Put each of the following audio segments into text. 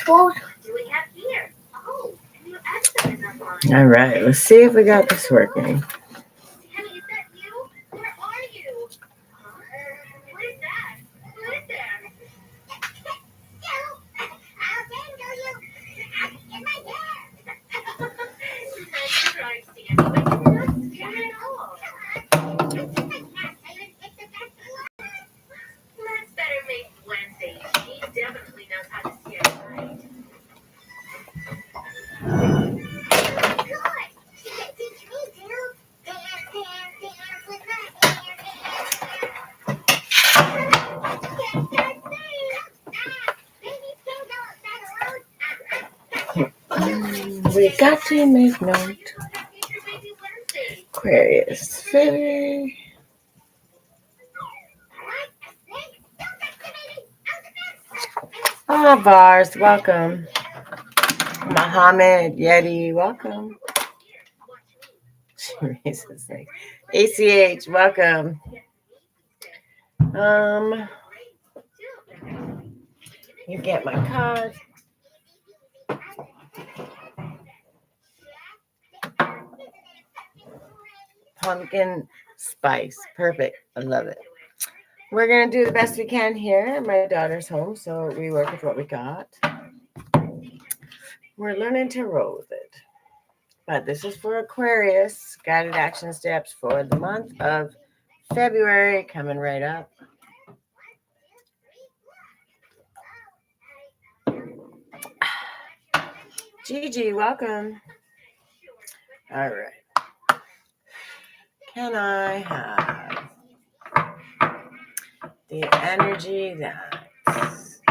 All right, let's see if we got this working. We got to make note. Aquarius, February. Ah, Bars, welcome. Muhammad, Yeti, welcome. ACH, welcome. You get my card. Pumpkin spice, perfect. I love it. We're gonna do the best we can here. My daughter's home, so we work with what we got. We're learning to roll with it. But this is for Aquarius, guided action steps for the month of February, coming right up. Gigi, welcome. All right. Can I have the energy that's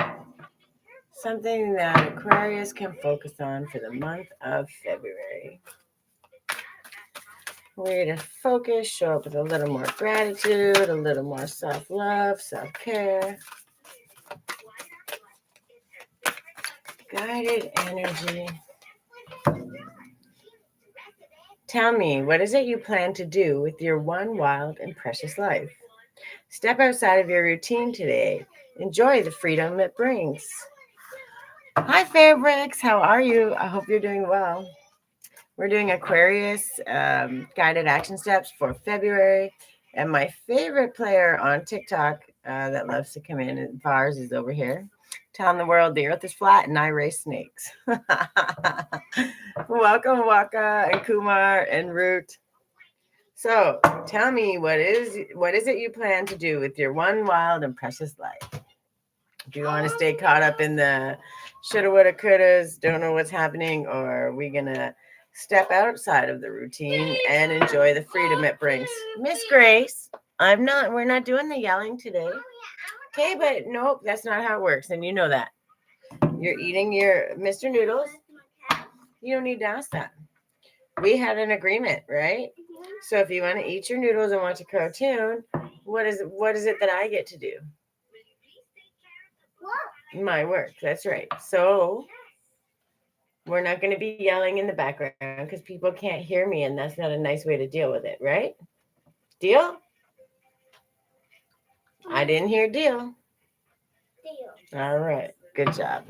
something that Aquarius can focus on for the month of February? Way to focus, show up with a little more gratitude, a little more self-love, self-care. Guided energy. Tell me, what is it you plan to do with your one wild and precious life? Step outside of your routine today. Enjoy the freedom it brings. Hi, Fabrics. How are you? I hope you're doing well. We're doing Aquarius guided action steps for February. And my favorite player on TikTok that loves to come in and bars is over here, telling the world the earth is flat and I race snakes. Welcome, Waka and Kumar and Root. So tell me, what is it you plan to do with your one wild and precious life? Do you want to stay caught up in the shoulda, woulda, couldas, don't know what's happening, or are we going to step outside of the routine and enjoy the freedom it brings? Miss Grace, we're not doing the yelling today. Okay, but nope, that's not how it works, and you know that. You're eating your Mr. Noodles. You don't need to ask that. We had an agreement, right? So if you want to eat your noodles and watch a cartoon, what is it that I get to do? My work. That's right. So we're not going to be yelling in the background because people can't hear me, and that's not a nice way to deal with it, right? Deal? I didn't hear deal. All right. Good job.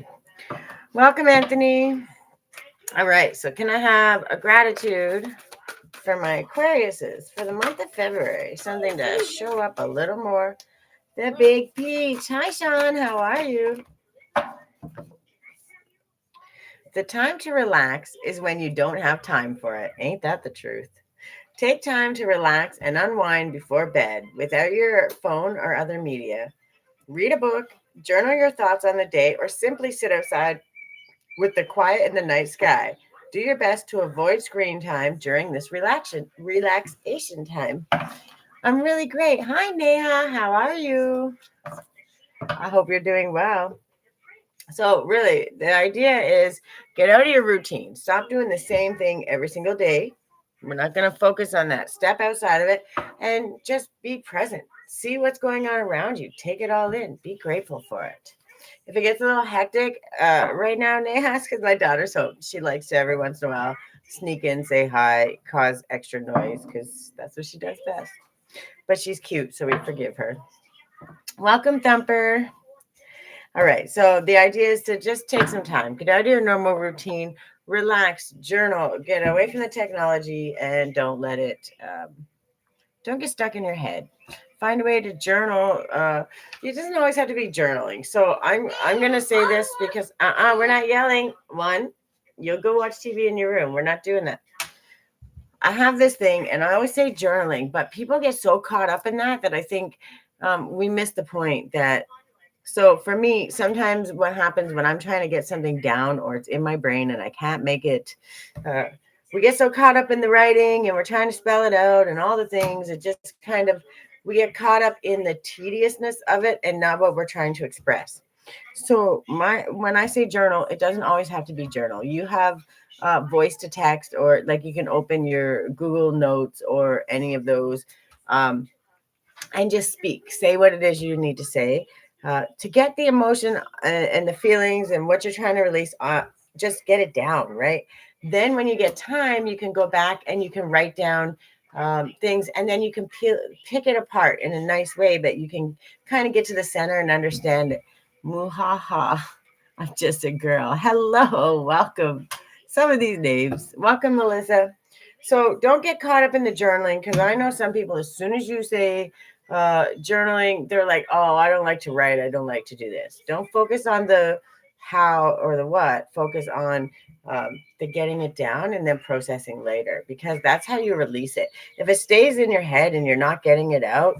Welcome, Anthony. All right. So can I have a gratitude for my Aquariuses for the month of February? Something to show up a little more. The Big Peach. Hi, Sean. How are you? The time to relax is when you don't have time for it. Ain't that the truth? Take time to relax and unwind before bed without your phone or other media. Read a book, journal your thoughts on the day, or simply sit outside with the quiet in the night sky. Do your best to avoid screen time during this relaxation time. I'm really great. Hi, Neha. How are you? I hope you're doing well. So really, the idea is get out of your routine. Stop doing the same thing every single day. We're not going to focus on that. Step outside of it and just be present. See what's going on around you. Take it all in. Be grateful for it. If it gets a little hectic right now, Neha, because my daughter's home. She likes to every once in a while sneak in, say hi, cause extra noise because that's what she does best. But she's cute, so we forgive her. Welcome, Thumper. All right. So the idea is to just take some time, get out of your normal routine, relax, journal, get away from the technology, and don't let it, don't get stuck in your head. Find a way to journal. It doesn't always have to be journaling. So I'm gonna say this because we're not yelling. One, you'll go watch TV in your room. We're not doing that. I have this thing, and I always say journaling, but people get so caught up in that I think we miss the point that. So for me, sometimes what happens when I'm trying to get something down or it's in my brain and I can't make it, uh, we get so caught up in the writing and we're trying to spell it out and all the things. It just kind of, we get caught up in the tediousness of it and not what we're trying to express. So when I say journal, it doesn't always have to be journal. You have voice to text, or like you can open your Google Notes or any of those. Um, and just speak. Say what it is you need to say to get the emotion and the feelings and what you're trying to release. Just get it down, right? Then, when you get time, you can go back and you can write down things, and then you can pick it apart in a nice way that you can kind of get to the center and understand it. Muhaha. I'm just a girl. Hello, welcome. Some of these names. Welcome, Melissa. So don't get caught up in the journaling, because I know some people, as soon as you say journaling, they're like, oh, I don't like to write. I don't like to do this. Don't focus on the how or the what. Focus on the getting it down and then processing later, because that's how you release it. If it stays in your head and you're not getting it out,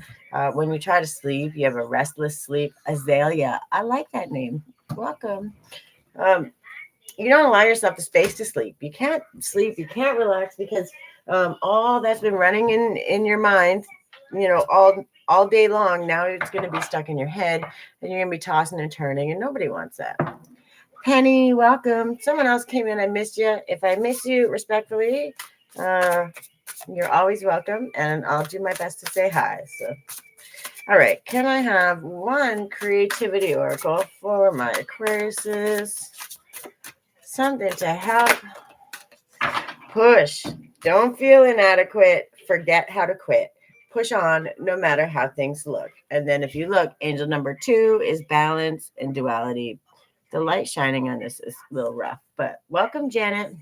when you try to sleep, you have a restless sleep. Azalea, I like that name. Welcome. Um, you don't allow yourself the space to sleep. You can't sleep. You can't relax because all that's been running in your mind, all day long. Now it's going to be stuck in your head, and you're going to be tossing and turning, and nobody wants that. Penny, welcome. Someone else came in. I missed you. If I miss you, respectfully, you're always welcome, and I'll do my best to say hi. So, all right. Can I have one creativity oracle for my Aquariuses? Something to help push. Don't feel inadequate. Forget how to quit. Push on no matter how things look. And then if you look, angel number 2 is balance and duality. The light shining on this is a little rough, but welcome, Janet.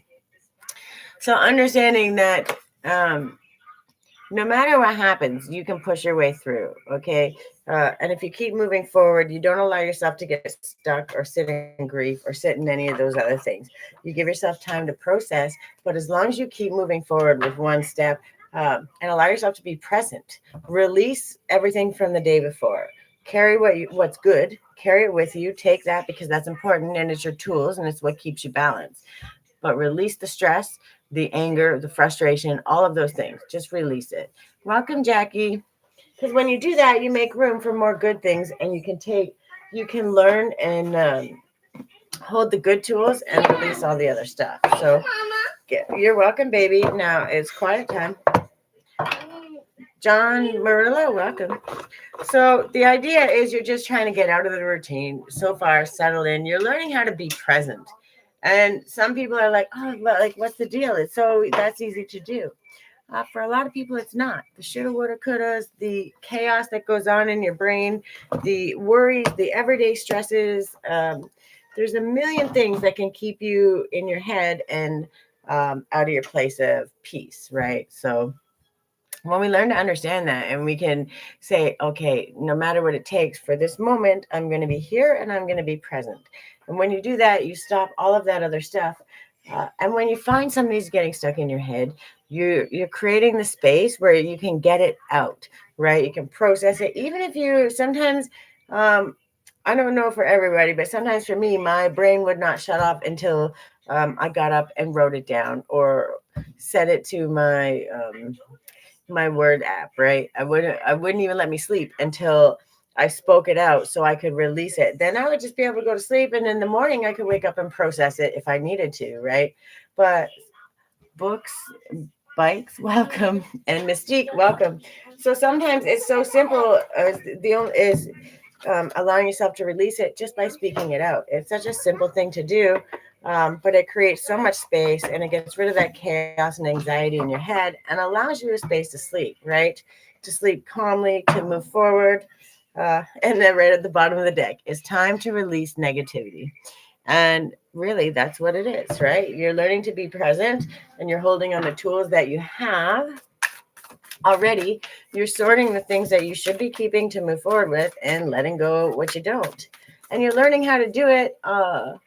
So understanding that no matter what happens, you can push your way through, okay? And if you keep moving forward, you don't allow yourself to get stuck or sit in grief or sit in any of those other things. You give yourself time to process, but as long as you keep moving forward with one step and allow yourself to be present, release everything from the day before. Carry what's good, carry it with you, take that because that's important and it's your tools and it's what keeps you balanced. But release the stress, the anger, the frustration, all of those things. Just release it. Welcome, Jackie. Because when you do that, you make room for more good things, and you can learn and hold the good tools and release all the other stuff. So you're welcome, baby. Now it's quiet time. John Marilla, welcome. So the idea is you're just trying to get out of the routine. So far, settle in. You're learning how to be present. And some people are like, oh, but like, what's the deal? That's easy to do. For a lot of people, it's not. The shoulda, woulda, couldas, the chaos that goes on in your brain, the worries, the everyday stresses. There's a million things that can keep you in your head and out of your place of peace, right? So when we learn to understand that and we can say, okay, no matter what it takes for this moment, I'm going to be here and I'm going to be present. And when you do that, you stop all of that other stuff. And when you find somebody's getting stuck in your head, you're creating the space where you can get it out, right? You can process it. Even if you sometimes, I don't know for everybody, but sometimes for me, my brain would not shut off until I got up and wrote it down or set it to my word app, right? I wouldn't even let me sleep until I spoke it out so I could release it. Then I would just be able to go to sleep, and in the morning I could wake up and process it if I needed to, right? But books, bikes, welcome, and Mystique, welcome. So sometimes it's so simple as allowing yourself to release it just by speaking it out. It's such a simple thing to do, but it creates so much space and it gets rid of that chaos and anxiety in your head and allows you a space to sleep, right? To sleep calmly, to move forward. And then right at the bottom of the deck is time to release negativity. And really, that's what it is, right? You're learning to be present and you're holding on the tools that you have already. You're sorting the things that you should be keeping to move forward with and letting go what you don't. And you're learning how to do it on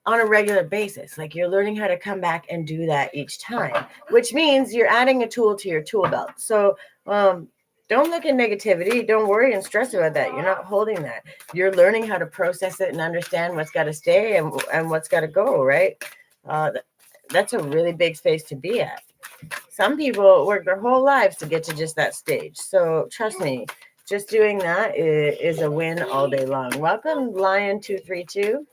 a regular basis. Like you're learning how to come back and do that each time, which means you're adding a tool to your tool belt. So don't look at negativity. Don't worry and stress about that. You're not holding that. You're learning how to process it and understand what's got to stay and what's got to go, right? That's a really big space to be at. Some people work their whole lives to get to just that stage. So trust me, just doing that is a win all day long. Welcome, Lion232.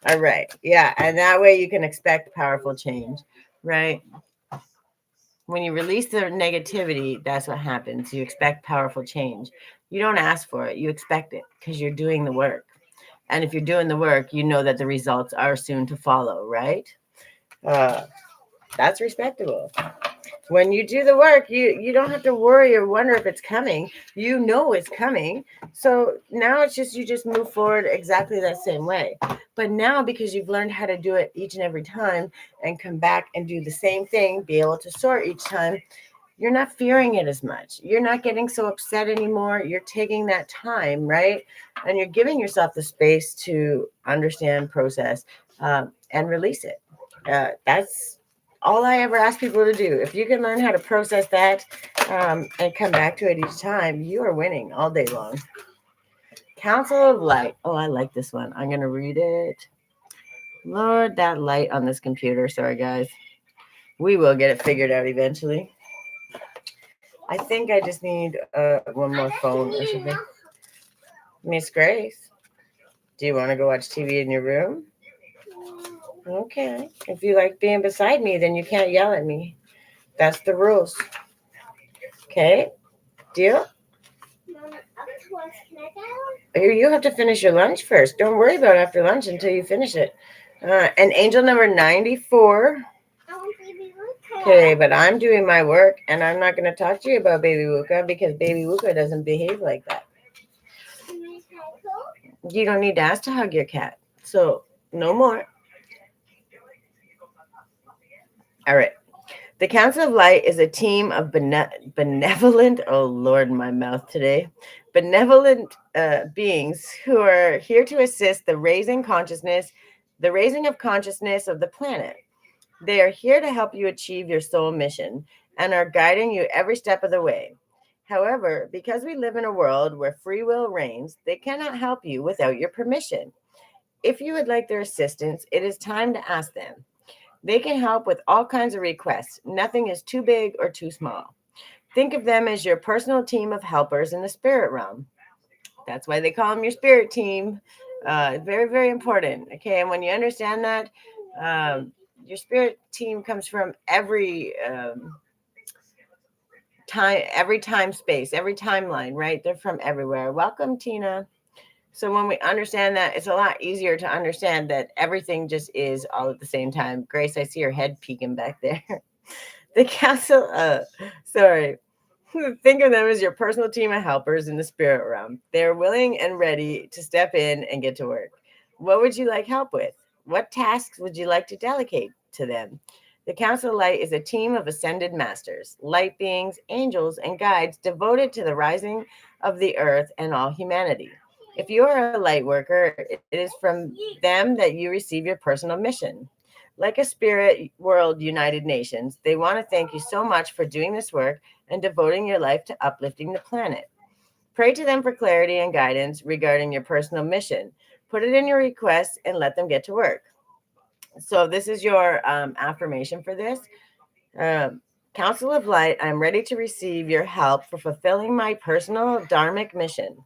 All right. Yeah. And that way you can expect powerful change, right? When you release the negativity, that's what happens. You expect powerful change. You don't ask for it, you expect it because you're doing the work. And if you're doing the work, you know that the results are soon to follow, right? Uh, that's respectable. When you do the work, you don't have to worry or wonder if it's coming. You know it's coming. So now it's just you just move forward exactly that same way. But now because you've learned how to do it each and every time and come back and do the same thing, be able to sort each time, you're not fearing it as much. You're not getting so upset anymore. You're taking that time, right? And you're giving yourself the space to understand, process, and release it. That's all I ever ask people to do. If you can learn how to process that and come back to it each time, you are winning all day long. Council of Light. Oh, I like this one. I'm going to read it. Lord, that light on this computer. Sorry, guys. We will get it figured out eventually. I think I just need one more phone or something. Miss Grace, do you want to go watch TV in your room? Okay. If you like being beside me, then you can't yell at me. That's the rules. Okay? Deal? You have to finish your lunch first. Don't worry about after lunch until you finish it. And angel number 94. Okay, but I'm doing my work and I'm not going to talk to you about Baby Wuka because Baby Wuka doesn't behave like that. You don't need to ask to hug your cat. So, no more. All right. The Council of Light is a team of benevolent, oh Lord, my mouth today, benevolent beings who are here to assist the raising of consciousness of the planet. They are here to help you achieve your soul mission and are guiding you every step of the way. However, because we live in a world where free will reigns, they cannot help you without your permission. If you would like their assistance, it is time to ask them. They can help with all kinds of requests. Nothing is too big or too small. Think of them as your personal team of helpers in the spirit realm. That's why they call them your spirit team. Very, very important. Okay, and when you understand that, your spirit team comes from every time space, every timeline, right? They're from everywhere. Welcome, Tina. So when we understand that, it's a lot easier to understand that everything just is all at the same time. Grace, I see your head peeking back there. The council, think of them as your personal team of helpers in the spirit realm. They're willing and ready to step in and get to work. What would you like help with? What tasks would you like to delegate to them? The Council of Light is a team of ascended masters, light beings, angels, and guides devoted to the rising of the earth and all humanity. If you are a light worker, it is from them that you receive your personal mission. Like a spirit world United Nations, they want to thank you so much for doing this work and devoting your life to uplifting the planet. Pray to them for clarity and guidance regarding your personal mission. Put it in your request and let them get to work. So this is your affirmation for this. Council of Light, I'm ready to receive your help for fulfilling my personal dharmic mission.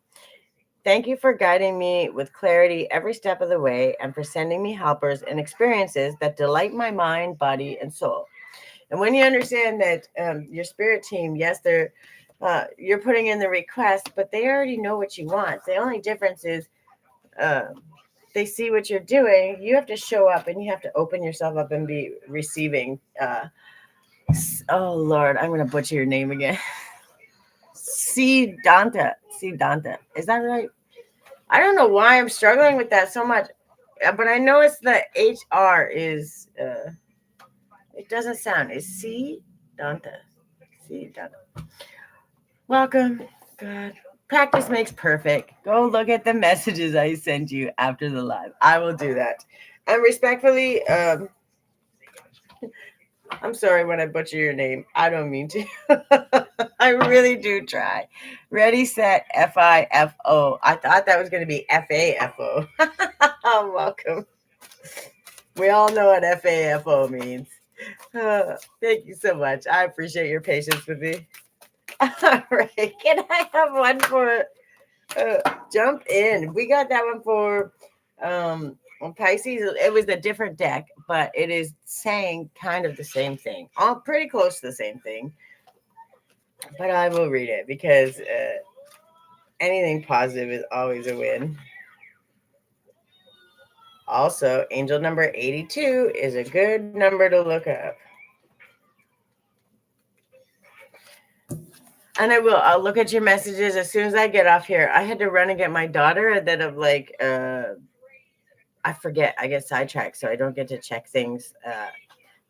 Thank you for guiding me with clarity every step of the way and for sending me helpers and experiences that delight my mind, body, and soul. And when you understand that your spirit team, yes, you're putting in the request, but they already know what you want. The only difference is they see what you're doing. You have to show up and you have to open yourself up and be receiving. Oh, Lord, I'm going to butcher your name again. C. Danta. C. Danta. Is that right? I don't know why I'm struggling with that so much, but I know it's the HR is. It doesn't sound. It's C. Danta. C. Danta. Welcome. God. Practice makes perfect. Go look at the messages I send you after the live. I will do that. And respectfully, I'm sorry when I butcher your name. I don't mean to. I really do try. Ready, set, FIFO. I thought that was going to be FAFO. Welcome. We all know what FAFO means. Thank you so much. I appreciate your patience with me. All right. Can I have one for jump in? We got that one for Pisces. It was a different deck, but it is saying kind of the same thing. All pretty close to the same thing. But I will read it because anything positive is always a win. Also, angel number 82 is a good number to look up. And I'll look at your messages as soon as I get off here. I had to run and get my daughter, and then I'm like, I forget. I get sidetracked, so I don't get to check things.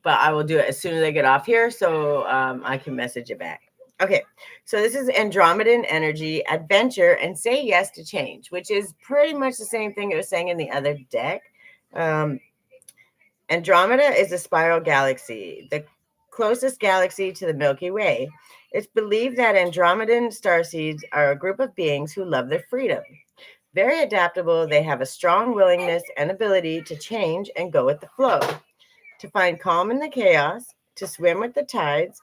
But I will do it as soon as I get off here, so I can message it back. Okay, so this is Andromedan energy, adventure, and say yes to change, which is pretty much the same thing it was saying in the other deck. Andromeda is a spiral galaxy, the closest galaxy to the Milky Way. It's believed that Andromedan starseeds are a group of beings who love their freedom. Very adaptable, they have a strong willingness and ability to change and go with the flow, to find calm in the chaos, to swim with the tides.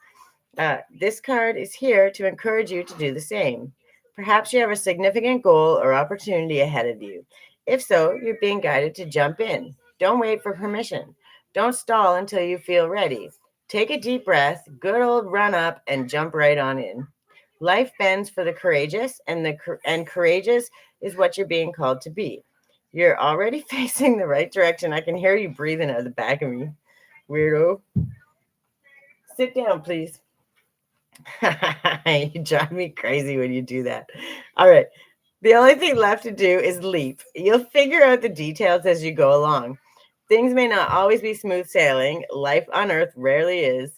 This card is here to encourage you to do the same. Perhaps you have a significant goal or opportunity ahead of you. If so, you're being guided to jump in. Don't wait for permission. Don't stall until you feel ready. Take a deep breath, good old run up, and jump right on in. Life bends for the courageous, and courageous is what you're being called to be. You're already facing the right direction. I can hear you breathing at the back of me, weirdo. Sit down, please. You drive me crazy when you do that. All right. The only thing left to do is leap. You'll figure out the details as you go along. Things may not always be smooth sailing. Life on Earth rarely is.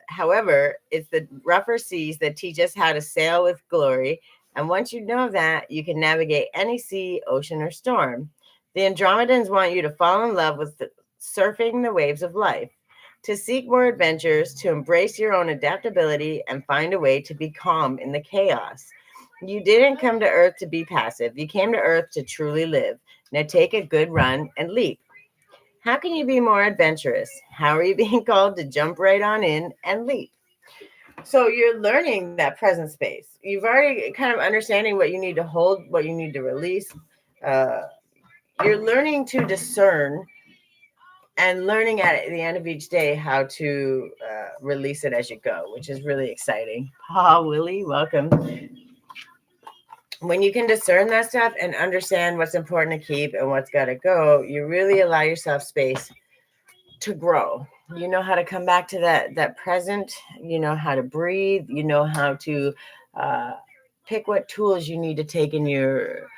However, it's the rougher seas that teach us how to sail with glory. And once you know that, you can navigate any sea, ocean, or storm. The Andromedans want you to fall in love with surfing the waves of life, to seek more adventures, to embrace your own adaptability, and find a way to be calm in the chaos. You didn't come to Earth to be passive. You came to Earth to truly live. Now take a good run and leap. How can you be more adventurous? How are you being called to jump right on in and leap? So you're learning that present space. You've already kind of understanding what you need to hold, what you need to release. You're learning to discern and learning at the end of each day how to release it as you go, which is really exciting. Willie, welcome. When you can discern that stuff and understand what's important to keep and what's got to go, you really allow yourself space to grow. You know how to come back to that present. You know how to breathe. You know how to pick what tools you need to take in your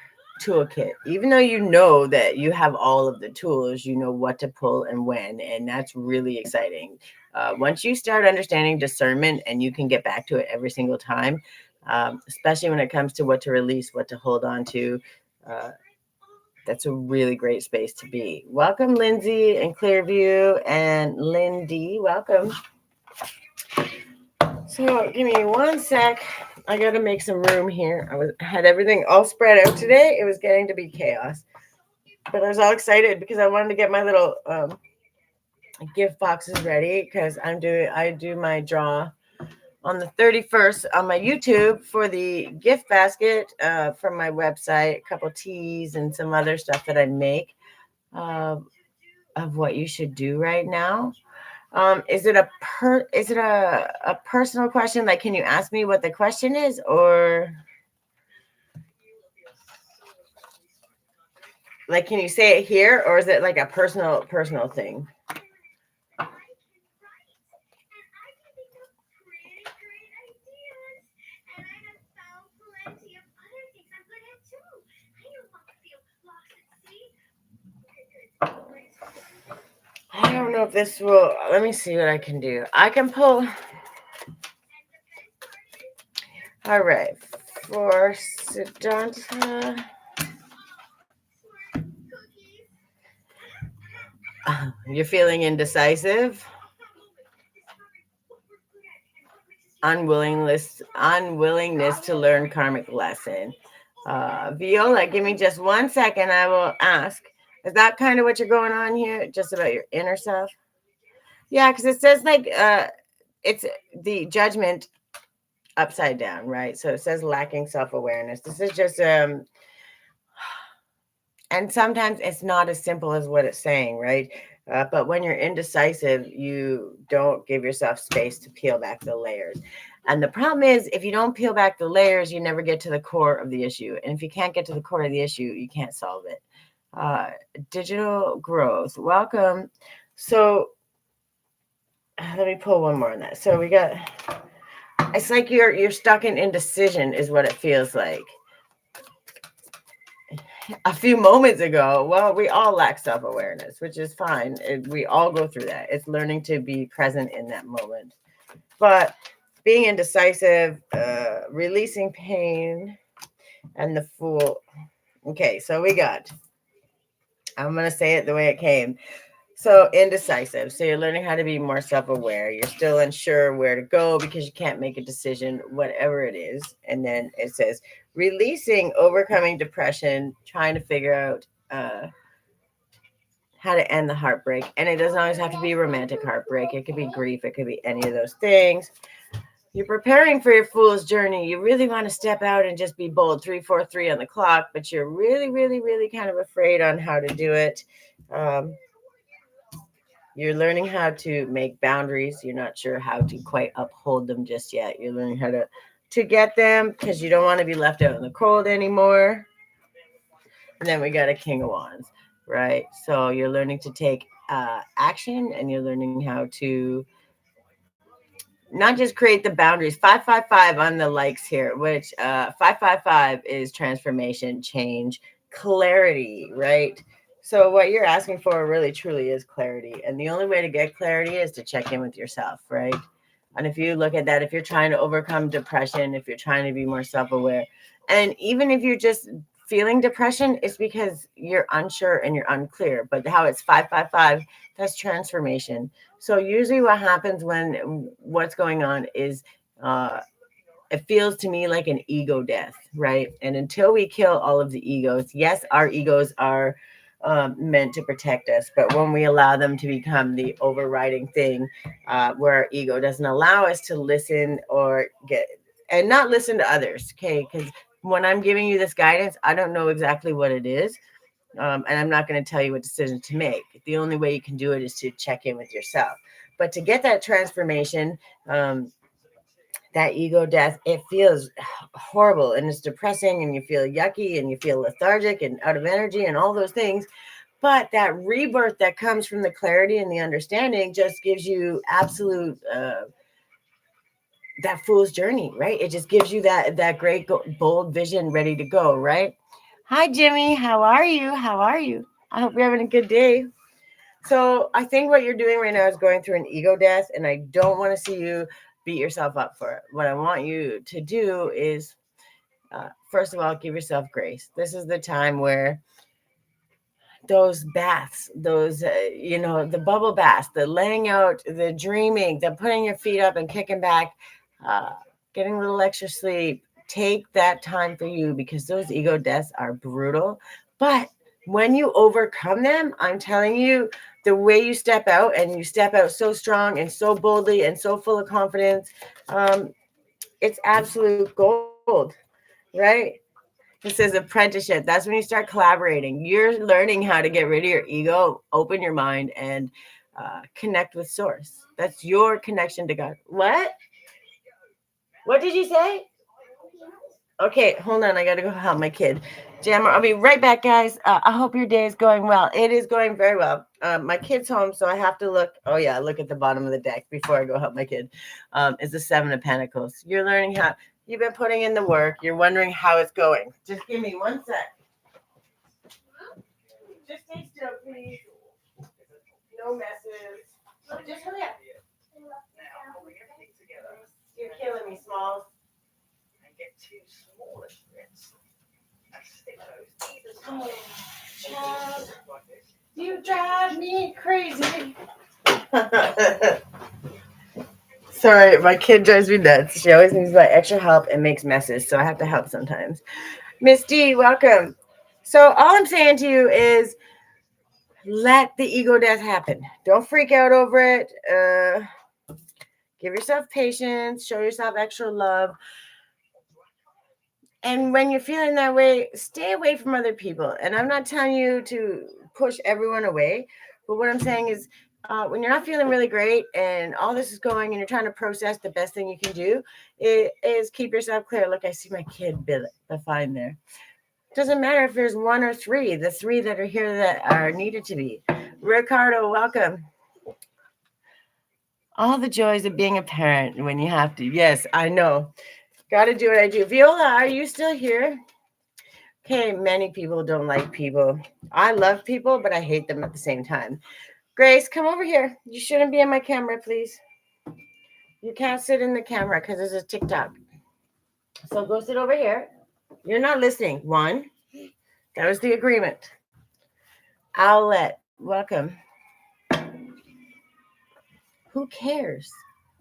toolkit. Even though you know that you have all of the tools, you know what to pull and when, and that's really exciting. Once you start understanding discernment and you can get back to it every single time, especially when it comes to what to release, what to hold on to, that's a really great space to be. Welcome, Lindsay and Clearview, and Lindy, welcome. So give me one sec. I got to make some room here. I had everything all spread out today. It was getting to be chaos, but I was all excited because I wanted to get my little gift boxes ready because I do my draw on the 31st on my YouTube for the gift basket from my website, a couple teas and some other stuff that I make of what you should do right now. Is it a personal question? Like, can you ask me what the question is, or like, can you say it here, or is it like a personal thing? know if this will, let me see what I can do. I can pull, all right, for Siddhanta, you're feeling indecisive, unwillingness to learn karmic lesson. Viola, give me just 1 second. I will ask. Is that kind of what you're going on here? Just about your inner self? Yeah, because it says like it's the judgment upside down, right? So it says lacking self-awareness. This is just and sometimes it's not as simple as what it's saying, right? But when you're indecisive, you don't give yourself space to peel back the layers. And the problem is, if you don't peel back the layers, you never get to the core of the issue. And if you can't get to the core of the issue, you can't solve it. Digital growth, welcome. So let me pull one more on that. So we got, it's like you're stuck in indecision, is what it feels like. A few moments ago, well, we all lack self-awareness, which is fine. We all go through that. It's learning to be present in that moment. But being indecisive, releasing pain, and the Fool. Okay, so we got, I'm going to say it the way it came. So indecisive. So you're learning how to be more self-aware. You're still unsure where to go because you can't make a decision, whatever it is. And then it says releasing, overcoming depression, trying to figure out how to end the heartbreak. And it doesn't always have to be romantic heartbreak. It could be grief. It could be any of those things. You're preparing for your fool's journey. You really want to step out and just be bold. 343 on the clock, but you're really, really, really kind of afraid on how to do it. You're learning how to make boundaries. You're not sure how to quite uphold them just yet. You're learning how to get them because you don't want to be left out in the cold anymore. And then we got a King of Wands, right? So you're learning to take action, and you're learning how to not just create the boundaries. 555 on the likes here, which 555 is transformation, change, clarity, right? So what you're asking for really truly is clarity. And the only way to get clarity is to check in with yourself, right? And if you look at that, if you're trying to overcome depression, if you're trying to be more self-aware, and even if you're just feeling depression, it's because you're unsure and you're unclear. But how it's 555, that's transformation. So usually what happens when what's going on is it feels to me like an ego death, right? And until we kill all of the egos, yes, our egos are meant to protect us, but when we allow them to become the overriding thing, where our ego doesn't allow us to listen or get and not listen to others, okay? Because when I'm giving you this guidance, I don't know exactly what it is. And I'm not going to tell you what decision to make. The only way you can do it is to check in with yourself. But to get that transformation, that ego death, it feels horrible and it's depressing and you feel yucky and you feel lethargic and out of energy and all those things. But that rebirth that comes from the clarity and the understanding just gives you absolute that fool's journey, right? It just gives you that great bold vision ready to go, right? Hi, Jimmy. How are you? How are you? I hope you're having a good day. So I think what you're doing right now is going through an ego death, and I don't want to see you beat yourself up for it. What I want you to do is, first of all, give yourself grace. This is the time where those baths, those, the bubble baths, the laying out, the dreaming, the putting your feet up and kicking back, uh, getting a little extra sleep, take that time for you because those ego deaths are brutal. But when you overcome them, I'm telling you, the way you step out and you step out so strong and so boldly and so full of confidence, it's absolute gold, right? This is apprenticeship. That's when you start collaborating. You're learning how to get rid of your ego, open your mind, and connect with source. That's your connection to God. What? What did you say? Okay, hold on. I got to go help my kid. Jammer, I'll be right back, guys. I hope your day is going well. It is going very well. My kid's home, so I have to look. Oh, yeah, look at the bottom of the deck before I go help my kid. It's the Seven of Pentacles. You're learning how. You've been putting in the work. You're wondering how it's going. Just give me 1 sec. Just stay still, please. No messes. just hurry up. You're killing me, Smalls. Oh, child, you drive me crazy. Sorry, my kid drives me nuts. She always needs my extra help and makes messes, so I have to help sometimes. Miss D, welcome. So all I'm saying to you is let the ego death happen. Don't freak out over it. Give yourself patience. Show yourself extra love. And when you're feeling that way, stay away from other people. And I'm not telling you to push everyone away, but what I'm saying is when you're not feeling really great and all this is going and you're trying to process, the best thing you can do is keep yourself clear. Look, I see my kid fine there. Doesn't matter if there's one or three, the three that are here that are needed to be. Ricardo, welcome. All the joys of being a parent when you have to. Yes, I know. Got to do what I do. Viola, are you still here? Okay, many people don't like people. I love people, but I hate them at the same time. Grace, come over here. You shouldn't be in my camera, please. You can't sit in the camera because it's a TikTok. So go sit over here. You're not listening. One, that was the agreement. Owlette, welcome. Who cares?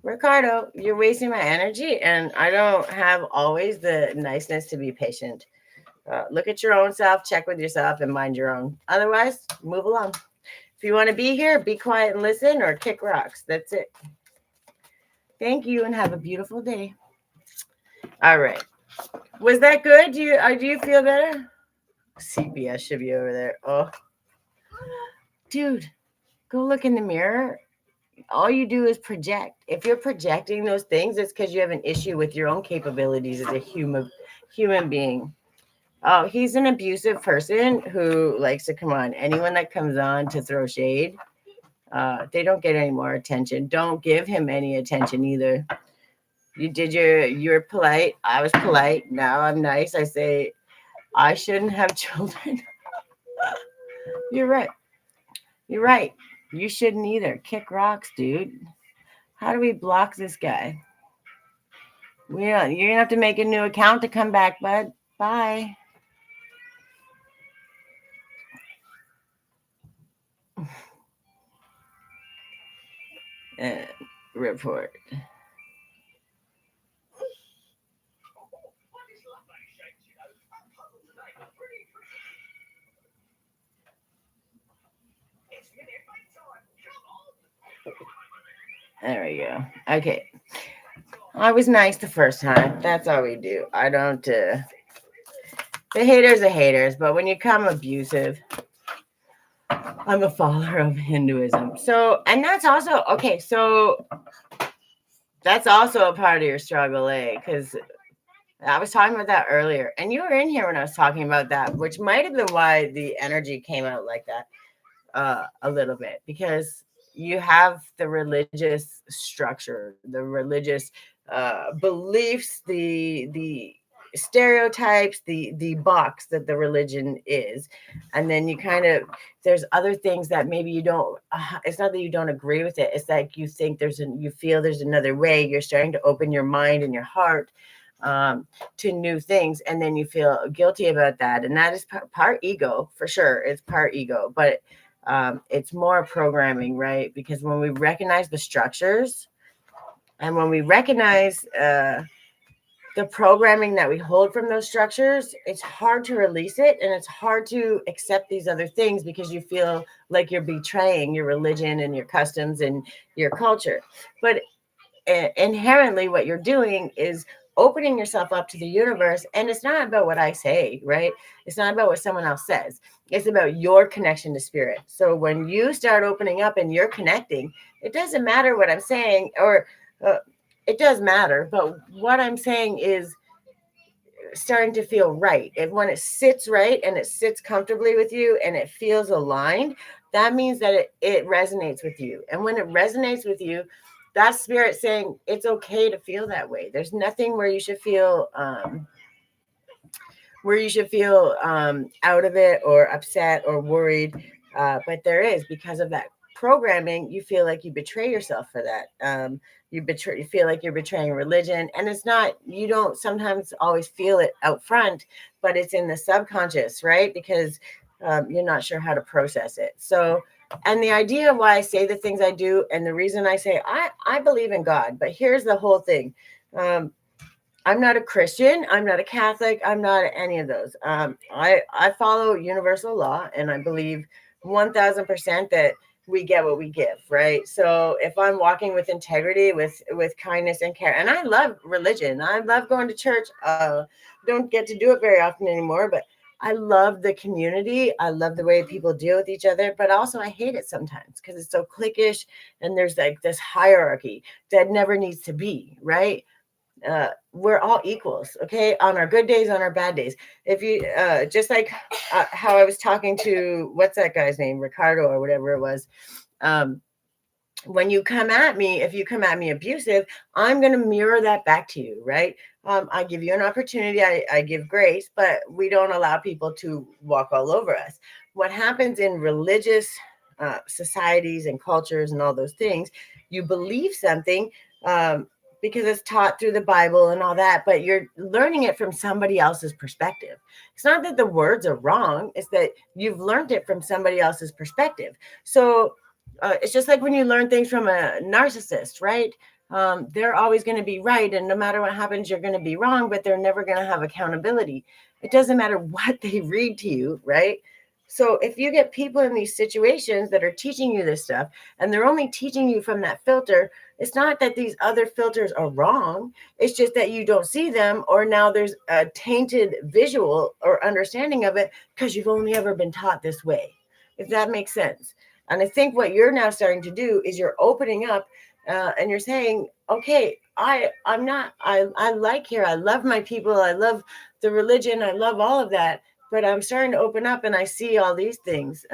Ricardo, you're wasting my energy, and I don't have always the niceness to be patient. Look at your own self, check with yourself, and mind your own. Otherwise, move along. If you want to be here, be quiet and listen or kick rocks. That's it. Thank you and have a beautiful day. All right. Was that good? Do you feel better? CBS should be over there. Oh, dude, go look in the mirror. All you do is project. If you're projecting those things, it's because you have an issue with your own capabilities as a human being. Oh, he's an abusive person who likes to come on. Anyone that comes on to throw shade, they don't get any more attention. Don't give him any attention either. You're polite. I was polite. Now I'm nice. I say I shouldn't have children. You're right. You're right. You shouldn't either. Kick rocks, dude. How do we block this guy? You're gonna have to make a new account to come back, bud. Bye. Report. There we go. Okay. I was nice the first time. That's all we do. I don't. The haters are haters, but when you come abusive, I'm a follower of Hinduism. So, and that's also okay. So, that's also a part of your struggle, eh? Because I was talking about that earlier, and you were in here when I was talking about that, which might have been why the energy came out like that a little bit, because you have the religious structure, the religious beliefs, the stereotypes, the box that the religion is, and then you kind of there's other things that maybe you don't. It's not that you don't agree with it. It's like you think you feel there's another way. You're starting to open your mind and your heart to new things, and then you feel guilty about that, and that is part ego for sure. It's part ego, but it's more programming, right? Because when we recognize the structures and when we recognize the programming that we hold from those structures, it's hard to release it, and it's hard to accept these other things because you feel like you're betraying your religion and your customs and your culture. But inherently what you're doing is opening yourself up to the universe, and it's not about what I say, right? It's not about what someone else says. It's about your connection to spirit. So when you start opening up and you're connecting, it doesn't matter what I'm saying, or it does matter, but what I'm saying is starting to feel right. And when it sits right and it sits comfortably with you and it feels aligned, that means that it resonates with you. And when it resonates with you, that's spirit saying it's okay to feel that way. There's nothing where you should feel out of it or upset or worried, but there is, because of that programming, you feel like you betray yourself for that. You feel like you're betraying religion, and it's not. You don't sometimes always feel it out front, but it's in the subconscious, right? Because you're not sure how to process it. So, and the idea why I say the things I do, and the reason I say I believe in God, but here's the whole thing. I'm not a Christian. I'm not a Catholic. I'm not any of those. I follow universal law, and I believe 1,000% that we get what we give, right? So if I'm walking with integrity, with kindness and care, and I love religion. I love going to church. Don't get to do it very often anymore, but I love the community. I love the way people deal with each other, but also I hate it sometimes because it's so cliquish and there's like this hierarchy that never needs to be, right? We're all equals, okay, on our good days, on our bad days. If you just like how I was talking to, what's that guy's name, Ricardo or whatever it was. When you come at me, if you come at me abusive, I'm going to mirror that back to you, right? I give you an opportunity, I give grace, but we don't allow people to walk all over us. What happens in religious societies and cultures and all those things, you believe something because it's taught through the Bible and all that, but you're learning it from somebody else's perspective. It's not that the words are wrong, it's that you've learned it from somebody else's perspective. So it's just like when you learn things from a narcissist, right? They're always going to be right. And no matter what happens, you're going to be wrong, but they're never going to have accountability. It doesn't matter what they read to you, right? So if you get people in these situations that are teaching you this stuff, and they're only teaching you from that filter, it's not that these other filters are wrong. It's just that you don't see them, or now there's a tainted visual or understanding of it because you've only ever been taught this way, if that makes sense. And I think what you're now starting to do is you're opening up and you're saying, okay, I like here. I love my people. I love the religion. I love all of that. But I'm starting to open up and I see all these things.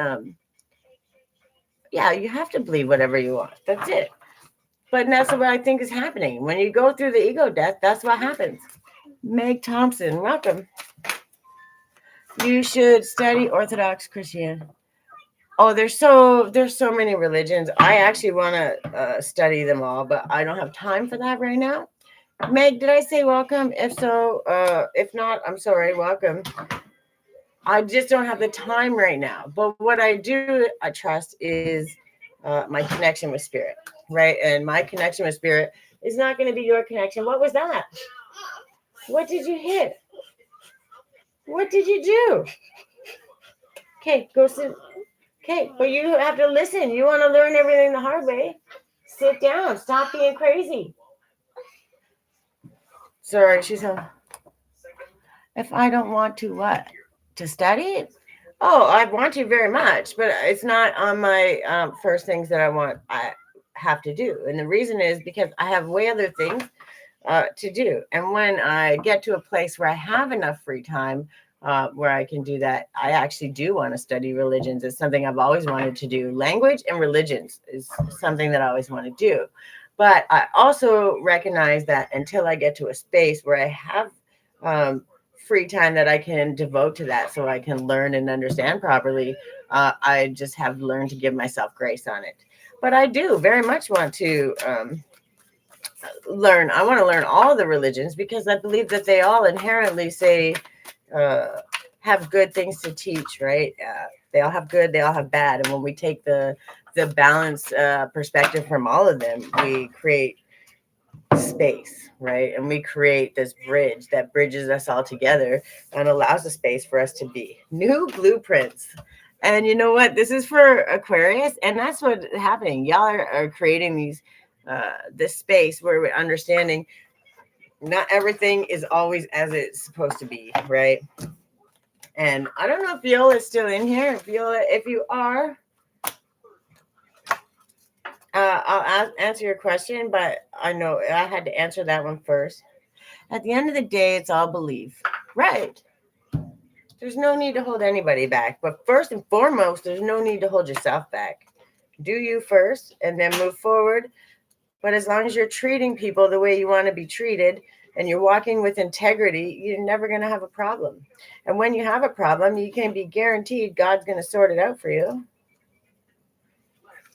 Yeah, you have to believe whatever you want. That's it. But that's what I think is happening. When you go through the ego death, that's what happens. Meg Thompson, welcome. You should study Orthodox Christianity. Oh, there's so many religions. I actually want to study them all, but I don't have time for that right now. Meg, did I say welcome? If so, if not, I'm sorry. Welcome. I just don't have the time right now. But what I do, I trust, is my connection with spirit, right? And my connection with spirit is not going to be your connection. What was that? What did you hit? What did you do? Okay, go sit. Okay, but you have to listen. You want to learn everything the hard way. Sit down. Stop being crazy. Sorry, she's on. If I don't want to what? To study? Oh, I want to very much, but it's not on my first things that I have to do. And the reason is because I have way other things to do. And when I get to a place where I have enough free time, where I can do that, I actually do want to study religions. It's something I've always wanted to do. Language and religions is something that I always want to do. But I also recognize that until I get to a space where I have free time that I can devote to that so I can learn and understand properly, I just have learned to give myself grace on it. But I do very much want to learn. I want to learn all the religions because I believe that they all inherently say have good things to teach, right? They all have good, they all have bad. And when we take the balanced perspective from all of them, we create space, right? And we create this bridge that bridges us all together and allows a space for us to be new blueprints. And you know what? This is for Aquarius, and that's what's happening. Y'all are creating these this space where we're understanding not everything is always as it's supposed to be, right? And I don't know if Viola is still in here. Viola, if you are, I'll answer your question, but I know I had to answer that one first. At the end of the day, it's all belief, right? There's no need to hold anybody back. But first and foremost, there's no need to hold yourself back. Do you first and then move forward. But as long as you're treating people the way you want to be treated and you're walking with integrity, you're never going to have a problem. And when you have a problem, you can be guaranteed God's going to sort it out for you.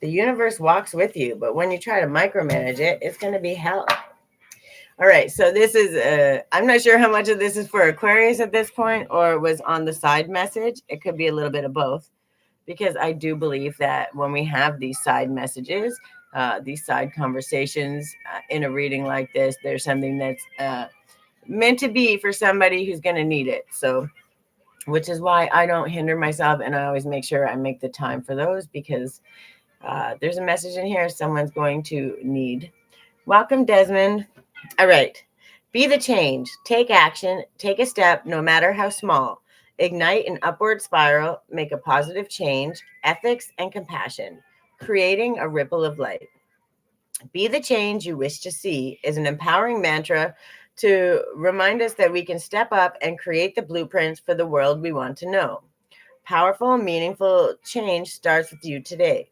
The universe walks with you, but when you try to micromanage it, it's going to be hell. All right, so this is, I'm not sure how much of this is for Aquarius at this point or was on the side message. It could be a little bit of both, because I do believe that when we have these side messages, these side conversations in a reading like this, there's something that's meant to be for somebody who's going to need it. So, which is why I don't hinder myself, and I always make sure I make the time for those, because there's a message in here someone's going to need. Welcome, Desmond. All right. Be the change. Take action. Take a step, no matter how small. Ignite an upward spiral. Make a positive change. Ethics and compassion. Creating a ripple of light. Be the change you wish to see is an empowering mantra to remind us that we can step up and create the blueprints for the world we want to know. Powerful, meaningful change starts with you today.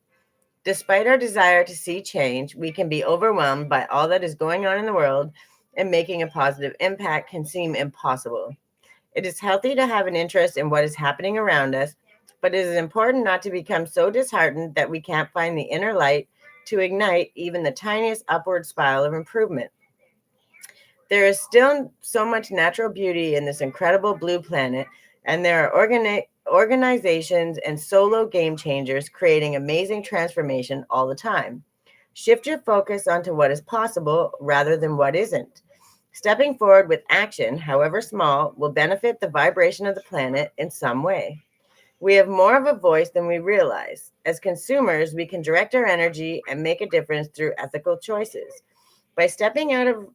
Despite our desire to see change, we can be overwhelmed by all that is going on in the world, and making a positive impact can seem impossible. It is healthy to have an interest in what is happening around us, but it is important not to become so disheartened that we can't find the inner light to ignite even the tiniest upward spiral of improvement. There is still so much natural beauty in this incredible blue planet, and there are organizations and solo game changers creating amazing transformation all the time. Shift your focus onto what is possible rather than what isn't. Stepping forward with action, however small, will benefit the vibration of the planet in some way. We have more of a voice than we realize. As consumers, we can direct our energy and make a difference through ethical choices. By stepping out of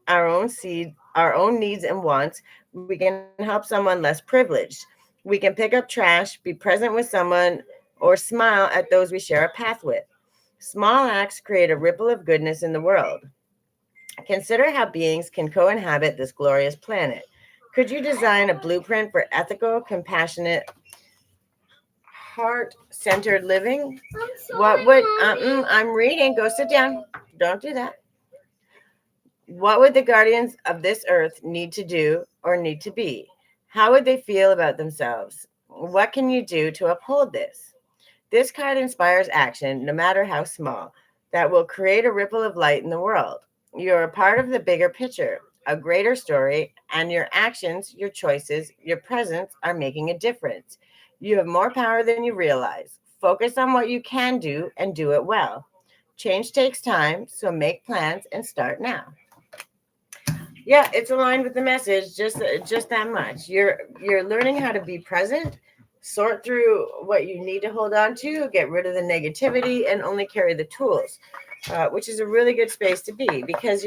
our own needs and wants, we can help someone less privileged. We can pick up trash, be present with someone, or smile at those we share a path with. Small acts create a ripple of goodness in the world. Consider how beings can co-inhabit this glorious planet. Could you design a blueprint for ethical, compassionate, heart-centered living? What would I'm reading. Go sit down. Don't do that. What would the guardians of this earth need to do or need to be? How would they feel about themselves? What can you do to uphold this? This card inspires action, no matter how small, that will create a ripple of light in the world. You're a part of the bigger picture, a greater story, and your actions, your choices, your presence are making a difference. You have more power than you realize. Focus on what you can do and do it well. Change takes time, so make plans and start now. Yeah, it's aligned with the message, just that much. You're learning how to be present, sort through what you need to hold on to, get rid of the negativity, and only carry the tools, which is a really good space to be, because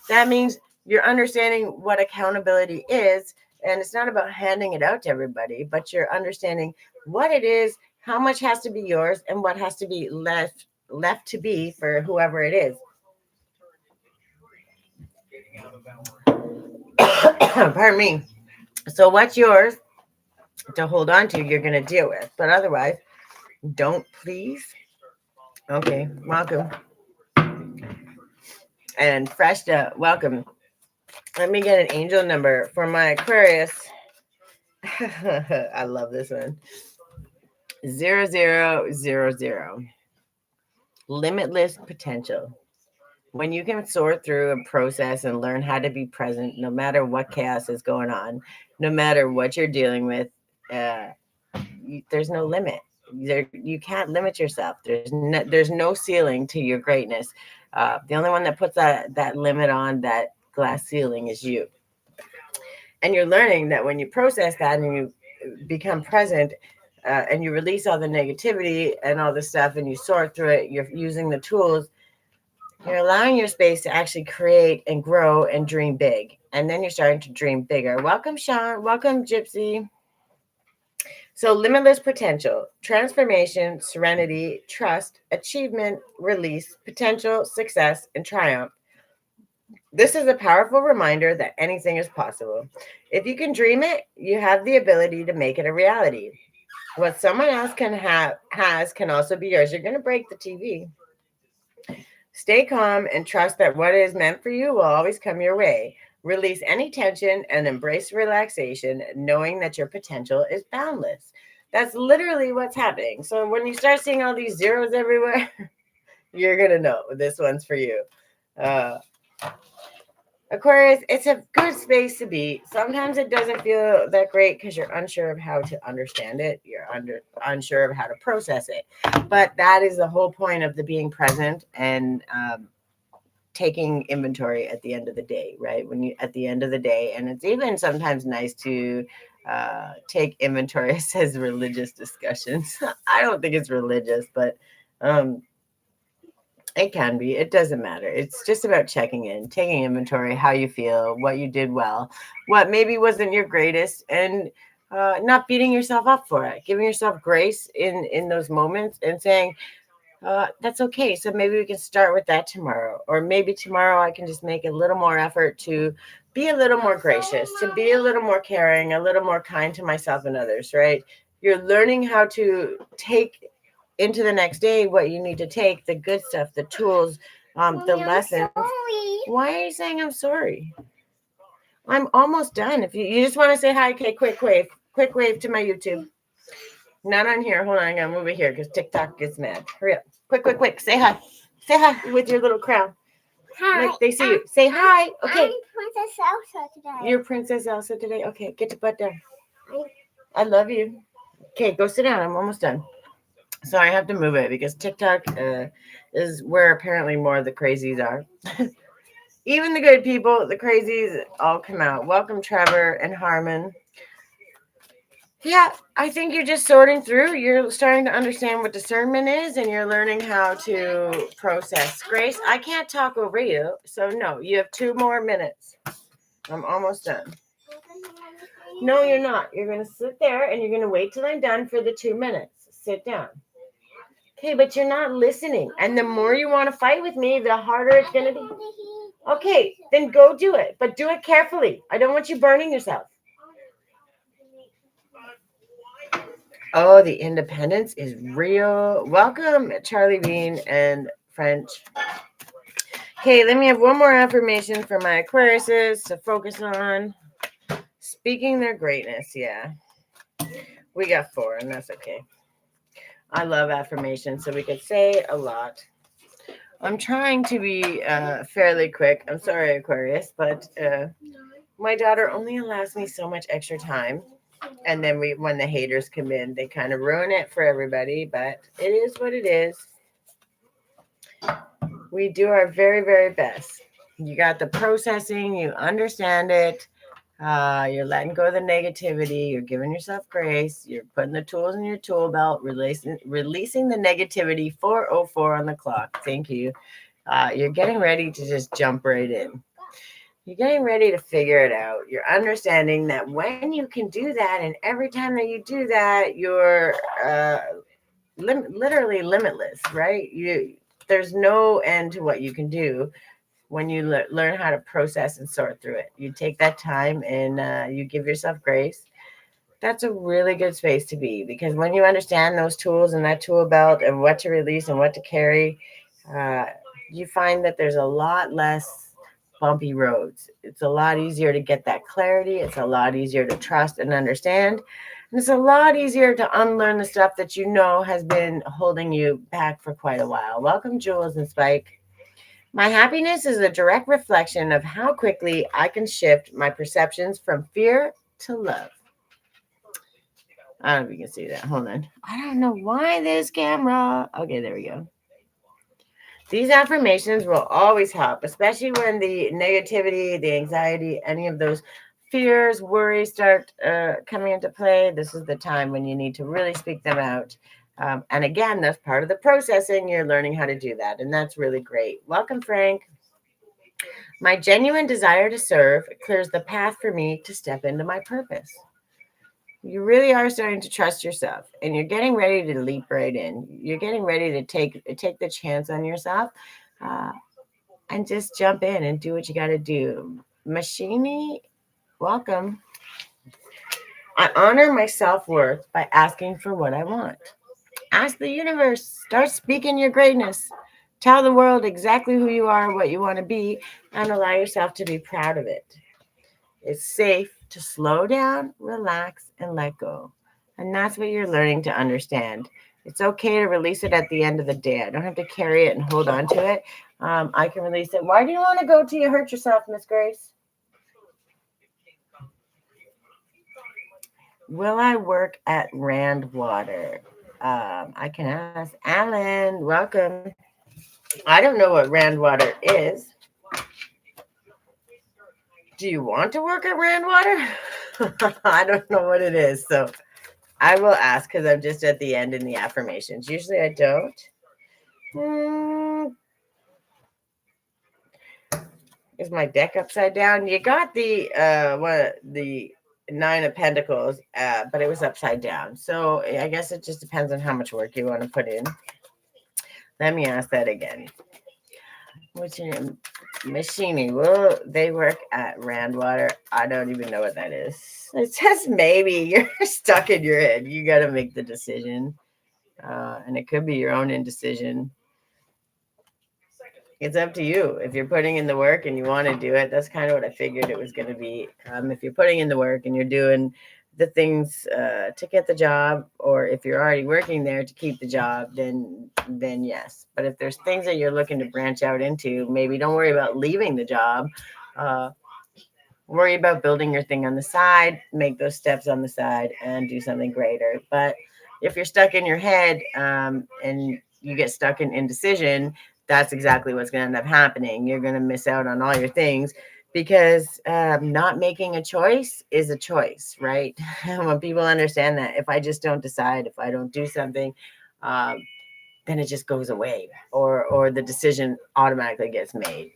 that means you're understanding what accountability is, and it's not about handing it out to everybody, but you're understanding what it is, how much has to be yours, and what has to be left to be for whoever it is. Pardon me. So what's yours to hold on to, you're going to deal with. But otherwise, don't, please. Okay, welcome. And fresh welcome. Let me get an angel number for my Aquarius. I love this one. 0000. Limitless potential. When you can sort through and process and learn how to be present, no matter what chaos is going on, no matter what you're dealing with, there's no limit. You can't limit yourself. There's no ceiling to your greatness. The only one that puts that limit on that glass ceiling is you. And you're learning that when you process that and you become present, and you release all the negativity and all the stuff, and you sort through it, you're using the tools. You're allowing your space to actually create and grow and dream big. And then you're starting to dream bigger. Welcome, Sean. Welcome, Gypsy. So limitless potential, transformation, serenity, trust, achievement, release, potential, success, and triumph. This is a powerful reminder that anything is possible. If you can dream it, you have the ability to make it a reality. What someone else can also be yours. You're going to break the TV. Stay calm and trust that what is meant for you will always come your way. Release any tension and embrace relaxation, knowing that your potential is boundless. That's literally what's happening. So when you start seeing all these zeros everywhere, you're going to know this one's for you. Uh, Aquarius, it's a good space to be. Sometimes it doesn't feel that great because you're unsure of how to understand it. You're unsure of how to process it. But that is the whole point of the being present and taking inventory at the end of the day, right? When you at the end of the day, and it's even sometimes nice to take inventory. It says religious discussions. I don't think it's religious, but um, it can be. It doesn't matter. It's just about checking in, taking inventory, how you feel, what you did well, what maybe wasn't your greatest, and not beating yourself up for it. Giving yourself grace in those moments and saying, that's okay. So maybe we can start with that tomorrow. Or maybe tomorrow I can just make a little more effort to be a little more gracious, to be a little more caring, a little more kind to myself and others, right? You're learning how to take into the next day what you need to take, the good stuff, the tools, the lessons. Why are you saying I'm sorry? I'm almost done. If you just want to say hi, okay, quick wave to my YouTube. Not on here. Hold on, I gotta move it here because TikTok gets mad. Hurry up. Quick. Say hi. Say hi with your little crown. Hi. Like they see you. Say hi. Okay. I'm Princess Elsa today. You're Princess Elsa today? Okay, get your butt down. I love you. Okay, go sit down. I'm almost done. So I have to move it because TikTok is where apparently more of the crazies are. Even the good people, the crazies all come out. Welcome, Trevor and Harmon. Yeah, I think you're just sorting through. You're starting to understand what discernment is, and you're learning how to process. Grace, I can't talk over you, so no, you have 2 more minutes. I'm almost done. No, you're not. You're going to sit there, and you're going to wait till I'm done for the 2 minutes. Sit down. Okay, but you're not listening. And the more you want to fight with me, the harder it's going to be. Okay, then go do it, but do it carefully. I don't want you burning yourself. Oh, the independence is real. Welcome, Charlie Bean and French. Okay, let me have one more affirmation for my Aquariuses to focus on. Speaking their greatness, yeah. We got 4, and that's okay. I love affirmations, so we could say a lot. I'm trying to be fairly quick. I'm sorry, Aquarius, but my daughter only allows me so much extra time. And then when the haters come in, they kind of ruin it for everybody, but it is what it is. We do our very, very best. You got the processing, you understand it. You're letting go of the negativity. You're giving yourself grace. You're putting the tools in your tool belt, releasing the negativity. 4:04 on the clock. Thank you. You're getting ready to just jump right in. You're getting ready to figure it out. You're understanding that when you can do that, and every time that you do that, you're literally limitless, right? There's no end to what you can do when you learn how to process and sort through it. You take that time and you give yourself grace. That's a really good space to be, because when you understand those tools and that tool belt and what to release and what to carry, uh, you find that there's a lot less bumpy roads. It's a lot easier to get that clarity. It's a lot easier to trust and understand. And it's a lot easier to unlearn the stuff that you know has been holding you back for quite a while. Welcome, Jules and Spike. My happiness is a direct reflection of how quickly I can shift my perceptions from fear to love. I don't know if you can see that. Hold on. I don't know why this camera. Okay, there we go. These affirmations will always help, especially when the negativity, the anxiety, any of those fears, worries start coming into play. This is the time when you need to really speak them out. And again, that's part of the processing. You're learning how to do that. And that's really great. Welcome, Frank. My genuine desire to serve clears the path for me to step into my purpose. You really are starting to trust yourself, and you're getting ready to leap right in. You're getting ready to take the chance on yourself, uh, and just jump in and do what you got to do. Machini, welcome. I honor my self-worth by asking for what I want. Ask the universe. Start speaking your greatness. Tell the world exactly who you are, what you want to be, and allow yourself to be proud of it. It's safe to slow down, relax, and let go. And that's what you're learning to understand. It's okay to release it at the end of the day. I don't have to carry it and hold on to it. I can release it. Why do you want to go till you hurt yourself, Miss Grace? Will I work at Rand Water? I can ask. Alan, welcome. I don't know what Rand Water is. Do you want to work at Rand Water? I don't know what it is. So I will ask because I'm just at the end in the affirmations. Usually I don't. Is my deck upside down? You got the nine of pentacles, but it was upside down. So I guess it just depends on how much work you want to put in. Let me ask that again. What's your name? Machini. Will they work at Randwater? I don't even know what that is. It says maybe. You're stuck in your head. You got to make the decision. And it could be your own indecision. It's up to you. If you're putting in the work and you want to do it, that's kind of what I figured it was going to be. If you're putting in the work and you're doing the things to get the job, or if you're already working there to keep the job, then yes. But if there's things that you're looking to branch out into, maybe don't worry about leaving the job. Uh, Worry about building your thing on the side, make those steps on the side, and do something greater. But if you're stuck in your head and you get stuck in indecision, that's exactly what's going to end up happening. You're going to miss out on all your things because not making a choice is a choice, right? When people understand that, if I just don't decide, if I don't do something, then it just goes away, or the decision automatically gets made.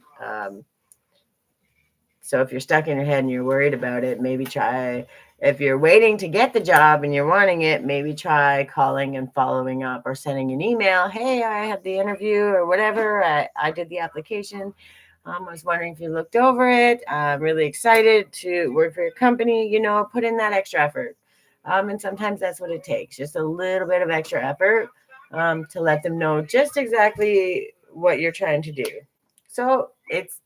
So if you're stuck in your head and you're worried about it, maybe try, if you're waiting to get the job and you're wanting it, maybe try calling and following up or sending an email. Hey, I had the interview or whatever. I did the application. I was wondering if you looked over it. I'm really excited to work for your company. Put in that extra effort. And sometimes that's what it takes, just a little bit of extra effort to let them know just exactly what you're trying to do. So it's,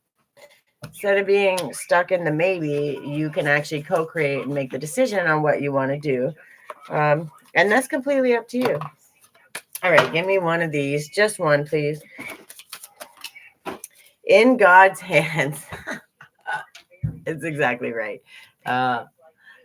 instead of being stuck in the maybe, you can actually co-create and make the decision on what you want to do. And that's completely up to you. All right, give me one of these. Just one, please. In God's hands. It's exactly right.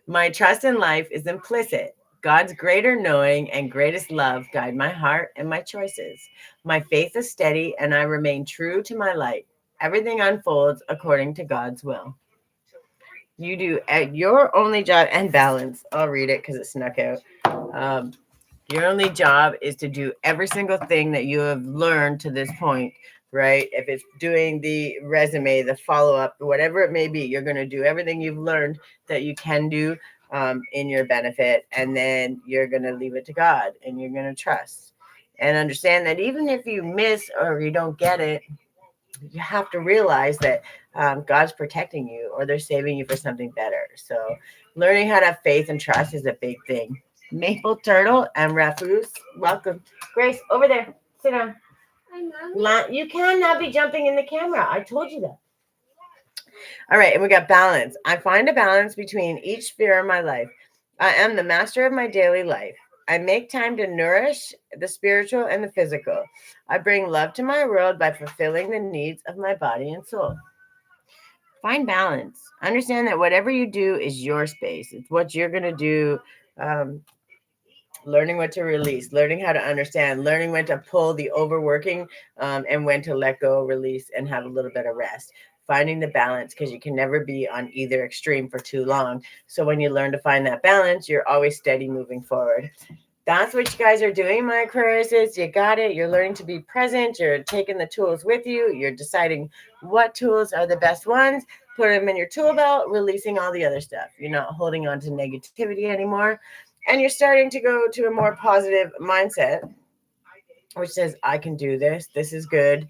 My trust in life is implicit. God's greater knowing and greatest love guide my heart and my choices. My faith is steady and I remain true to my light. Everything unfolds according to God's will. You do at your only job and balance. I'll read it because it snuck out. Your only job is to do every single thing that you have learned to this point, right? If it's doing the resume, the follow-up, whatever it may be, you're going to do everything you've learned that you can do in your benefit. And then you're going to leave it to God and you're going to trust and understand that even if you miss or you don't get it, you have to realize that God's protecting you or they're saving you for something better. So learning how to have faith and trust is a big thing. Maple Turtle and Rafus, welcome. Grace, over there. Sit down. You cannot be jumping in the camera. I told you that. All right, and we got balance. I find a balance between each sphere of my life. I am the master of my daily life. I make time to nourish the spiritual and the physical. I bring love to my world by fulfilling the needs of my body and soul. Find balance. Understand that whatever you do is your space. It's what you're going to do. Learning what to release, learning how to understand, learning when to pull the overworking and when to let go, release, and have a little bit of rest. Finding the balance because you can never be on either extreme for too long. So when you learn to find that balance, you're always steady moving forward. That's what you guys are doing, my Aquariuses. You got it. You're learning to be present. You're taking the tools with you. You're deciding what tools are the best ones. Put them in your tool belt, releasing all the other stuff. You're not holding on to negativity anymore. And you're starting to go to a more positive mindset, which says, I can do this. This is good.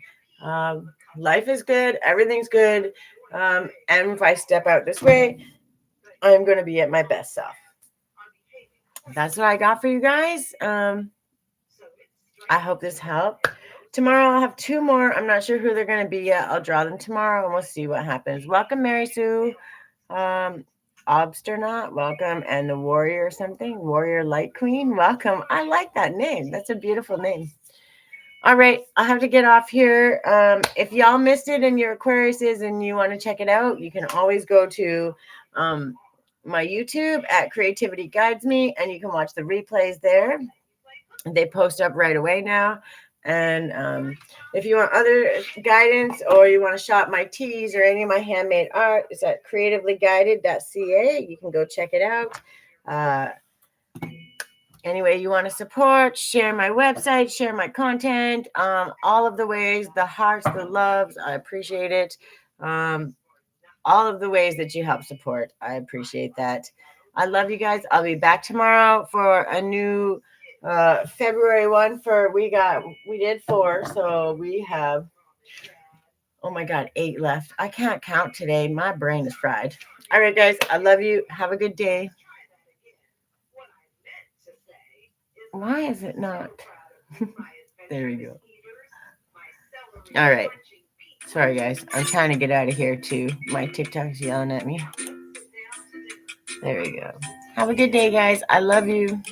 Life is good. Everything's good. And if I step out this way, I'm going to be at my best self. That's what I got for you guys. I hope this helped. Tomorrow I'll have two more. I'm not sure who they're going to be yet. I'll draw them tomorrow and we'll see what happens. Welcome, Mary Sue. Obsternaut, welcome. And the Warrior something, Warrior Light Queen, welcome. I like that name. That's a beautiful name. All right, I have to get off here. If y'all missed it in your Aquariuses and you want to check it out, you can always go to my YouTube at Creativity Guides Me, and you can watch the replays there. They post up right away now. And if you want other guidance or you want to shop my teas or any of my handmade art, it's at creativelyguided.ca. You can go check it out. Anyway, you want to support, share my website, share my content, all of the ways, the hearts, the loves, I appreciate it. All of the ways that you help support, I appreciate that. I love you guys. I'll be back tomorrow for a new February one. We did 4, so we have, oh my God, 8 left. I can't count today. My brain is fried. All right, guys, I love you. Have a good day. Why is it not? There we go. All right. Sorry, guys. I'm trying to get out of here too. My TikTok's yelling at me. There we go. Have a good day, guys. I love you.